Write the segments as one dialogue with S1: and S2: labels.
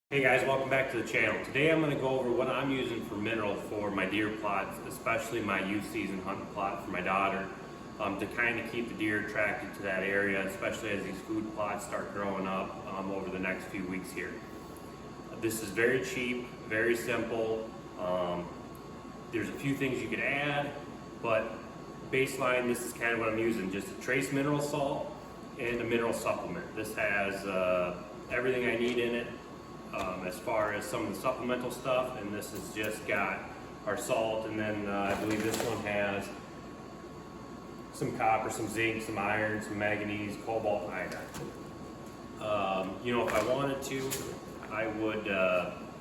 S1: Hey guys, welcome back to the channel. Today I'm going to go over what I'm using for mineral for my deer plots, especially my youth season hunting plot for my daughter, to kind of keep the deer attracted to that area, especially as these food plots start growing up over the next few weeks here. This is very cheap, very simple. There's a few things you can add, but baseline, this is kind of what I'm using, just a trace mineral salt and a mineral supplement. This has everything I need in it. As far as some of the supplemental stuff, and this has just got our salt, and then I believe this one has some copper, some zinc, some iron, some manganese, cobalt, iodine. If I wanted to, I would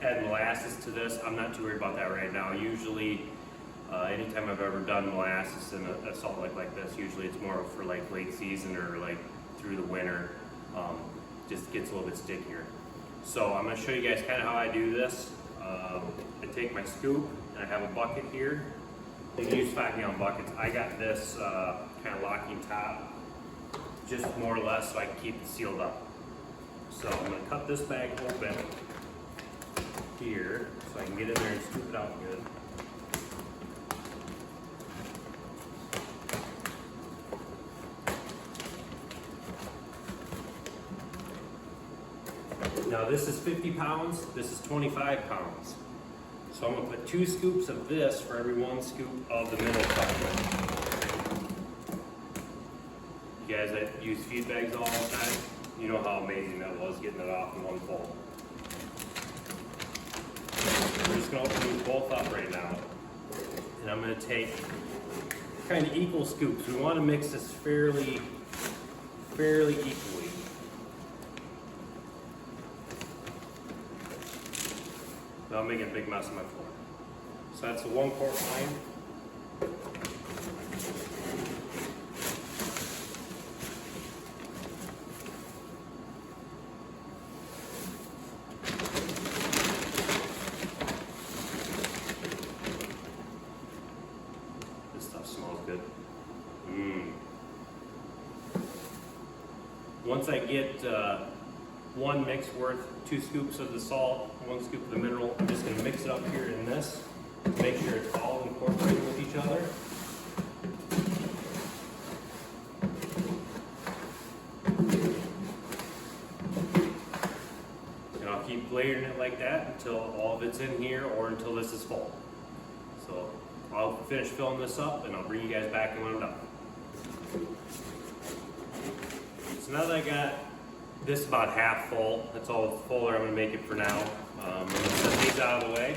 S1: add molasses to this. I'm not too worried about that right now. Usually, anytime I've ever done molasses in a salt like this, usually it's more for like late season or like through the winter. Just gets a little bit stickier. So I'm going to show you guys kind of how I do this. I take my scoop and I have a bucket here. You can use 5-gallon buckets. I got this kind of locking top, just more or less so I can keep it sealed up. So I'm going to cut this bag open here so I can get in there and scoop it out good. Now this is 50 pounds, this is 25 pounds. So I'm going to put 2 scoops of this for every 1 scoop of the mineral supplement. You guys that use feed bags all the time, you know how amazing that was getting it off in one bowl. We're just going to open these both up right now. And I'm going to take kind of equal scoops. We want to mix this fairly equally. I'm making a big mess of my floor. So that's a 1 quart line. This stuff smells good. Once I get 1 mix worth, 2 scoops of the salt, 1 scoop of the mineral, I'm just going to mix it up here in this to make sure it's all incorporated with each other. And I'll keep layering it like that until all of it's in here or until this is full. So I'll finish filling this up and I'll bring you guys back when I'm done. So now that I got this is about half full. That's all fuller I'm going to make it for now. I'm going to set these out of the way.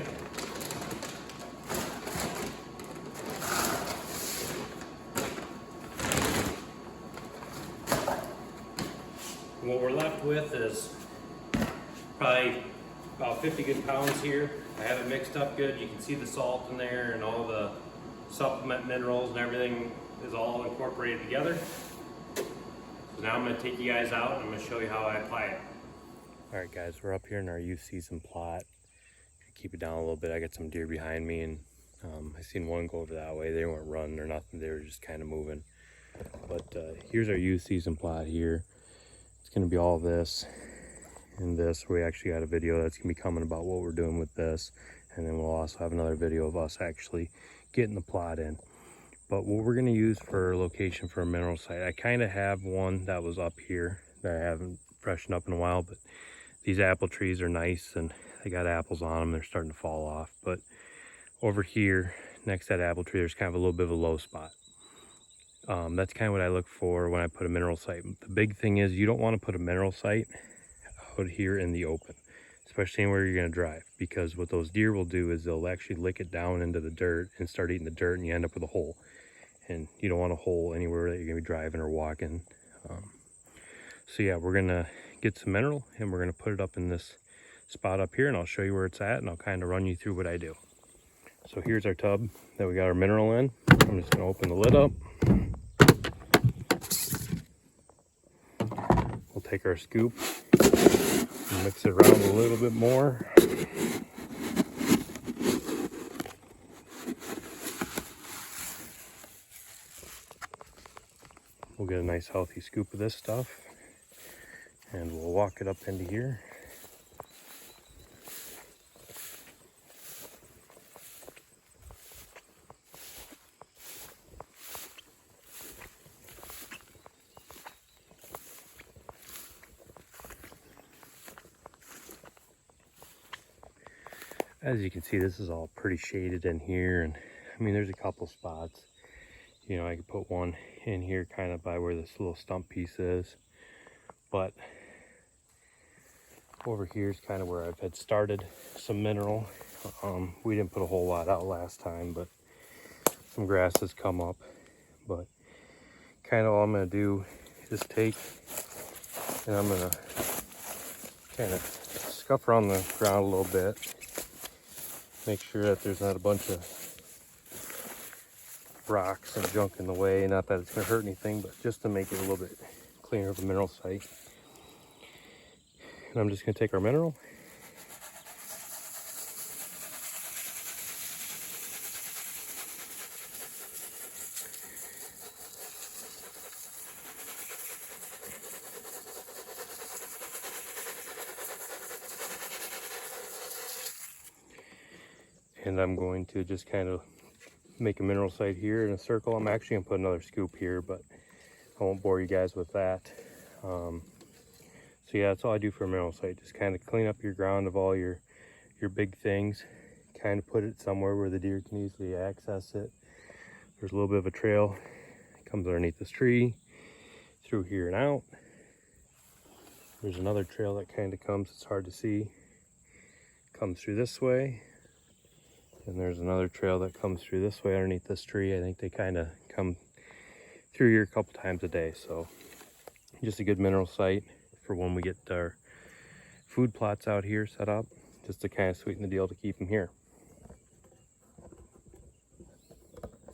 S1: And what we're left with is probably about 50 good pounds here. I have it mixed up good. You can see the salt in there and all the supplement minerals and everything is all incorporated together. So now I'm going to take you guys out and I'm going to show you how I apply it. Alright guys, we're up here in our youth season plot. Keep it down a little bit. I got some deer behind me and I seen one go over that way. They weren't running or nothing, they were just kind of moving. But here's our youth season plot here. It's going to be all this and this. We actually got a video that's going to be coming about what we're doing with this. And then we'll also have another video of us actually getting the plot in. But what we're going to use for location for a mineral site, I kind of have one that was up here that I haven't freshened up in a while, but these apple trees are nice and they got apples on them. They're starting to fall off. But over here, next to that apple tree, there's kind of a little bit of a low spot. That's kind of what I look for when I put a mineral site. The big thing is you don't want to put a mineral site out here in the open, especially anywhere you're going to drive, because what those deer will do is they'll actually lick it down into the dirt and start eating the dirt, and you end up with a hole. And you don't want a hole anywhere that you're going to be driving or walking. So yeah, we're going to get some mineral and we're going to put it up in this spot up here, and I'll show you where it's at and I'll kind of run you through what I do. So here's our tub that we got our mineral in. I'm just going to open the lid up. We'll take our scoop and mix it around a little bit more. We'll get a nice healthy scoop of this stuff and we'll walk it up into here. As you can see, this is all pretty shaded in here, and I mean, there's a couple spots. You know, I could put one in here kind of by where this little stump piece is, but over here is kind of where I've had started some mineral. We didn't put a whole lot out last time, but some grass has come up. But kind of all I'm going to do is take, and I'm going to kind of scuff around the ground a little bit, make sure that there's not a bunch of rocks and junk in the way. Not that it's going to hurt anything, but just to make it a little bit cleaner of a mineral site. And I'm just going to take our mineral, and I'm going to just kind of make a mineral site here in a circle. I'm actually going to put another scoop here, but I won't bore you guys with that. So yeah, that's all I do for a mineral site. Just kind of clean up your ground of all your big things, kind of put it somewhere where the deer can easily access it. There's a little bit of a trail, it comes underneath this tree, through here and out. There's another trail that kind of comes, it's hard to see, comes through this way. And there's another trail that comes through this way underneath this tree. I think they kind of come through here a couple times a day. So just a good mineral site for when we get our food plots out here set up, just to kind of sweeten the deal to keep them here.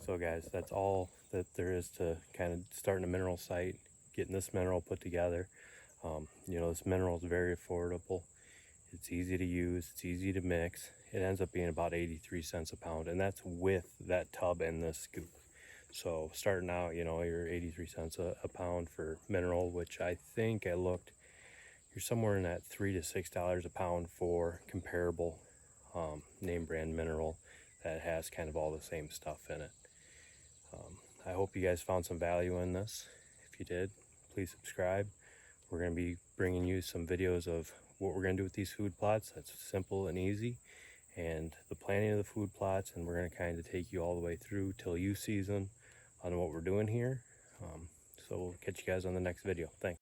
S1: So guys, that's all that there is to kind of starting a mineral site, getting this mineral put together. You know, this mineral is very affordable. It's easy to use, it's easy to mix. It ends up being about 83 cents a pound, and that's with that tub and this scoop. So starting out, you know, you're 83 cents a pound for mineral, which I think I looked, you're somewhere in that $3 to $6 a pound for comparable name brand mineral that has kind of all the same stuff in it. I hope you guys found some value in this. If you did, please subscribe. We're going to be bringing you some videos of what we're going to do with these food plots. That's simple and easy, and the planning of the food plots, and we're going to kind of take you all the way through till use season on what we're doing here. So we'll catch you guys on the next video. Thanks.